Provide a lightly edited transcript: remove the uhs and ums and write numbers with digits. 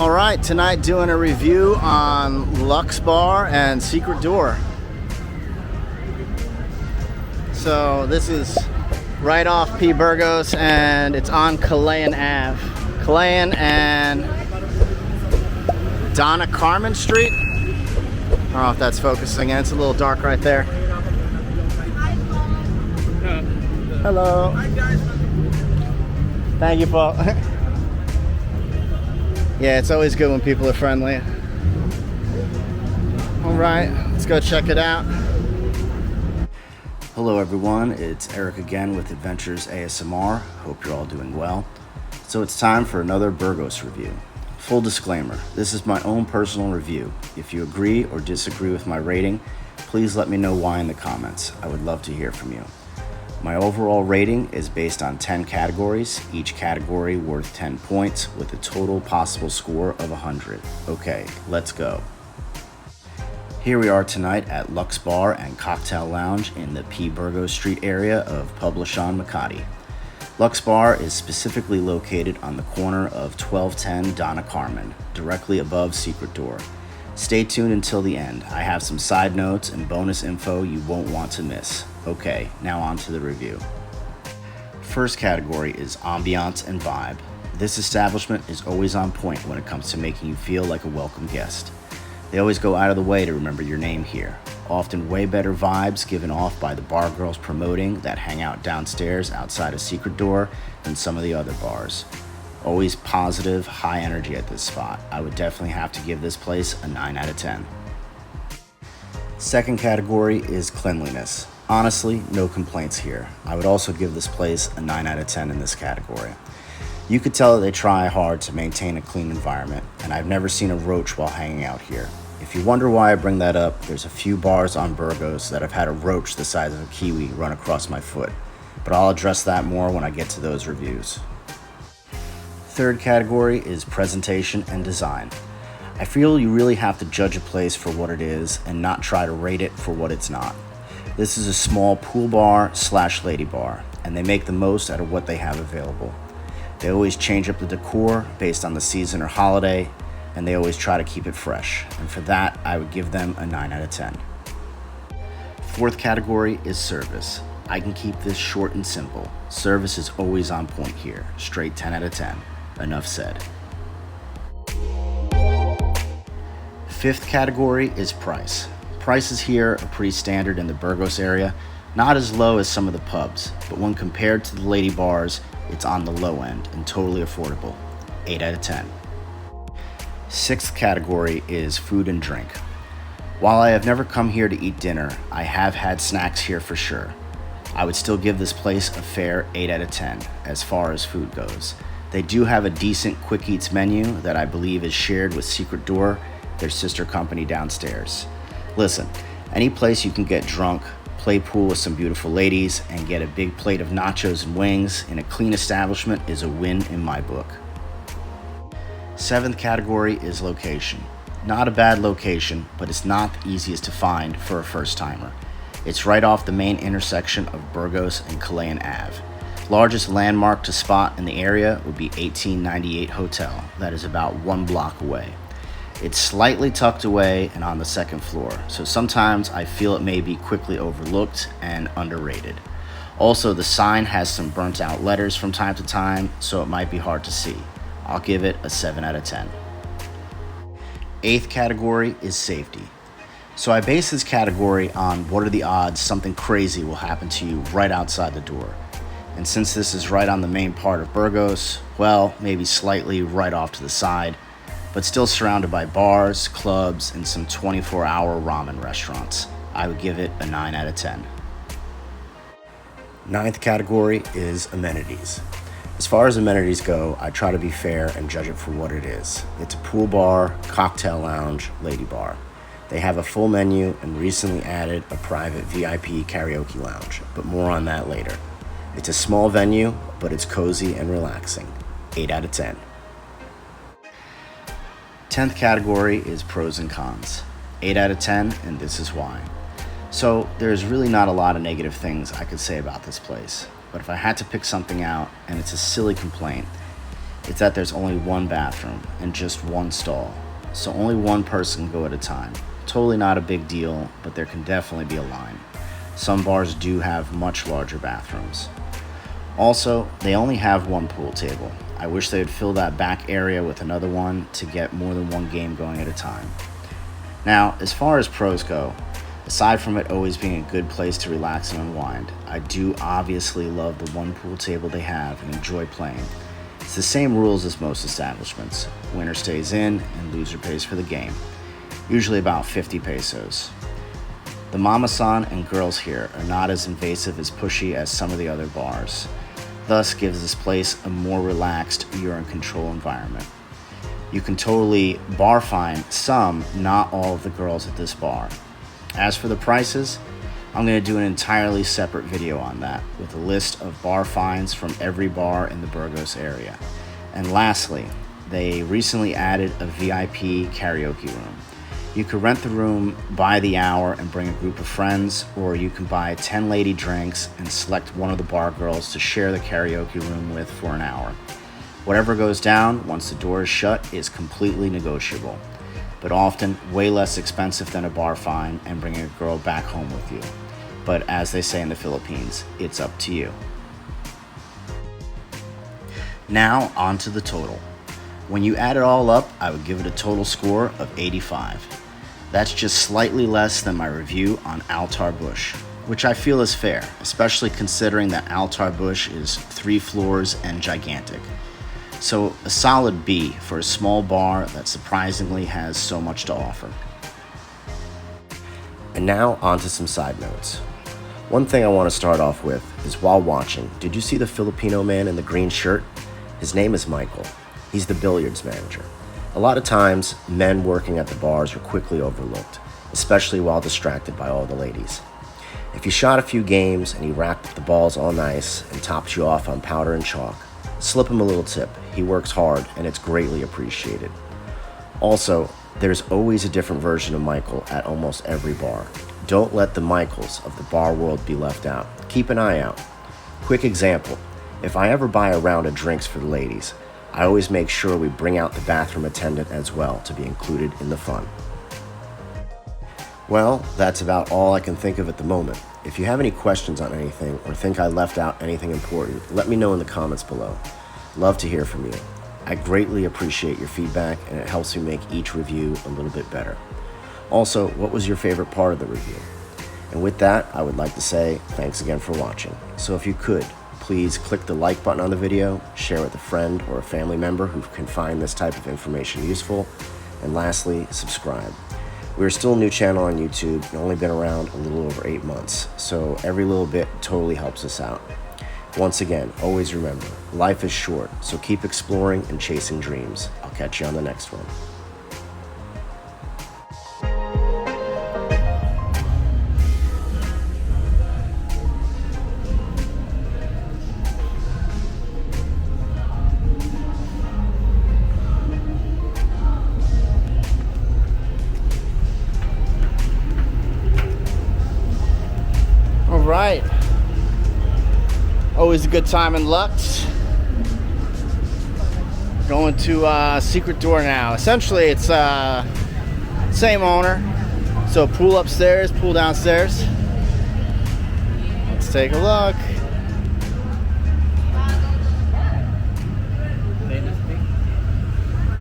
All right, tonight doing a review on Luxxe Bar and Secret Door. So this is right off P. Burgos and it's on Calayan Ave. Calayan and Dona Carmen Street. I don't know if that's focusing in. It's a little dark right there. Hello. Thank you, Paul. Yeah, it's always good when people are friendly. All right, let's go check it out. Hello everyone, it's Eric again with Adventures ASMR. Hope you're all doing well. So it's time for another Burgos review. Full disclaimer, this is my own personal review. If you agree or disagree with my rating, please let me know why in the comments. I would love to hear from you. My overall rating is based on 10 categories, each category worth 10 points with a total possible score of 100. Okay, let's go. Here we are tonight at Luxxe Bar and Cocktail Lounge in the P. Burgos Street area of Publican Makati. Luxxe Bar is specifically located on the corner of 1210 Dona Carmen, directly above Secret Door. Stay tuned until the end. I have some side notes and bonus info you won't want to miss. Okay, now on to the review. First category is ambiance and vibe. This establishment is always on point when it comes to making you feel like a welcome guest. They always go out of the way to remember your name here. Often way better vibes given off by the bar girls promoting that hang out downstairs outside of Secret Door than some of the other bars. Always positive, high energy at this spot. I would definitely have to give this place a 9 out of 10. Second category is cleanliness. Honestly, no complaints here. I would also give this place a 9 out of 10 in this category. You could tell that they try hard to maintain a clean environment, and I've never seen a roach while hanging out here. If you wonder why I bring that up, there's a few bars on Burgos that have had a roach the size of a kiwi run across my foot, but I'll address that more when I get to those reviews. Third category is presentation and design. I feel you really have to judge a place for what it is and not try to rate it for what it's not. This is a small pool bar / lady bar, and they make the most out of what they have available. They always change up the decor based on the season or holiday, and they always try to keep it fresh. And for that, I would give them a 9 out of 10. Fourth category is service. I can keep this short and simple. Service is always on point here. Straight 10 out of 10. Enough said. Fifth category is price. Prices here are pretty standard in the Burgos area, not as low as some of the pubs, but when compared to the lady bars, it's on the low end and totally affordable. 8 out of 10. Sixth category is food and drink. While I have never come here to eat dinner, I have had snacks here for sure. I would still give this place a fair 8 out of 10 as far as food goes. They do have a decent quick eats menu that I believe is shared with Secret Door, their sister company downstairs. Listen, any place you can get drunk, play pool with some beautiful ladies, and get a big plate of nachos and wings in a clean establishment is a win in my book. Seventh category is location. Not a bad location, but it's not the easiest to find for a first timer. It's right off the main intersection of Burgos and Calayan Ave. Largest landmark to spot in the area would be 1898 Hotel, that is about 1 block away. It's slightly tucked away and on the second floor, so sometimes I feel it may be quickly overlooked and underrated. Also, the sign has some burnt out letters from time to time, so it might be hard to see. I'll give it a 7 out of 10. Eighth category is safety. So I base this category on what are the odds something crazy will happen to you right outside the door. And since this is right on the main part of Burgos, well, maybe slightly right off to the side, but still surrounded by bars, clubs, and some 24-hour ramen restaurants. I would give it a 9 out of 10. Ninth category is amenities. As far as amenities go, I try to be fair and judge it for what it is. It's a pool bar, cocktail lounge, lady bar. They have a full menu and recently added a private VIP karaoke lounge, but more on that later. It's a small venue, but it's cozy and relaxing. 8 out of 10. 10th category is pros and cons. 8 out of 10, and this is why. So there's really not a lot of negative things I could say about this place, but if I had to pick something out, and it's a silly complaint, It's that there's only one bathroom and just one stall, so only one person can go at a time. Totally not a big deal, but there can definitely be a line. Some bars do have much larger bathrooms. Also, they only have one pool table. I wish they would fill that back area with another one to get more than one game going at a time. Now, as far as pros go, aside from it always being a good place to relax and unwind, I do obviously love the one pool table they have and enjoy playing. It's the same rules as most establishments. Winner stays in and loser pays for the game, usually about 50 pesos. The mama-san and girls here are not as invasive as pushy as some of the other bars, thus gives this place a more relaxed, you're in control environment. You can totally bar fine some, not all of the girls at this bar. As for the prices, I'm going to do an entirely separate video on that with a list of bar fines from every bar in the Burgos area. And lastly, they recently added a VIP karaoke room. You could rent the room by the hour and bring a group of friends, or you can buy 10 lady drinks and select one of the bar girls to share the karaoke room with for an hour. Whatever goes down once the door is shut is completely negotiable, but often way less expensive than a bar fine and bringing a girl back home with you. But as they say in the Philippines, it's up to you. Now on to the total. When you add it all up, I would give it a total score of 85. That's just slightly less than my review on Altar Bush, which I feel is fair, especially considering that Altar Bush is 3 floors and gigantic. So a solid B for a small bar that surprisingly has so much to offer. And now on to some side notes. One thing I want to start off with is while watching, did you see the Filipino man in the green shirt? His name is Michael. He's the billiards manager. A lot of times, men working at the bars are quickly overlooked, especially while distracted by all the ladies. If you shot a few games and he racked up the balls all nice and topped you off on powder and chalk, slip him a little tip. He works hard and it's greatly appreciated. Also, there's always a different version of Michael at almost every bar. Don't let the Michaels of the bar world be left out. Keep an eye out. Quick example, if I ever buy a round of drinks for the ladies, I always make sure we bring out the bathroom attendant as well to be included in the fun. Well, that's about all I can think of at the moment. If you have any questions on anything or think I left out anything important, let me know in the comments below. Love to hear from you. I greatly appreciate your feedback and it helps me make each review a little bit better. Also, what was your favorite part of the review? And with that, I would like to say thanks again for watching. So if you could, please click the like button on the video, share with a friend or a family member who can find this type of information useful, and lastly, subscribe. We're still a new channel on YouTube and only been around a little over 8 months, so every little bit totally helps us out. Once again, always remember, life is short, so keep exploring and chasing dreams. I'll catch you on the next one. Right. Always a good time in Luxxe. Going to secret door now. Essentially, it's same owner. So pool upstairs, pool downstairs. Let's take a look.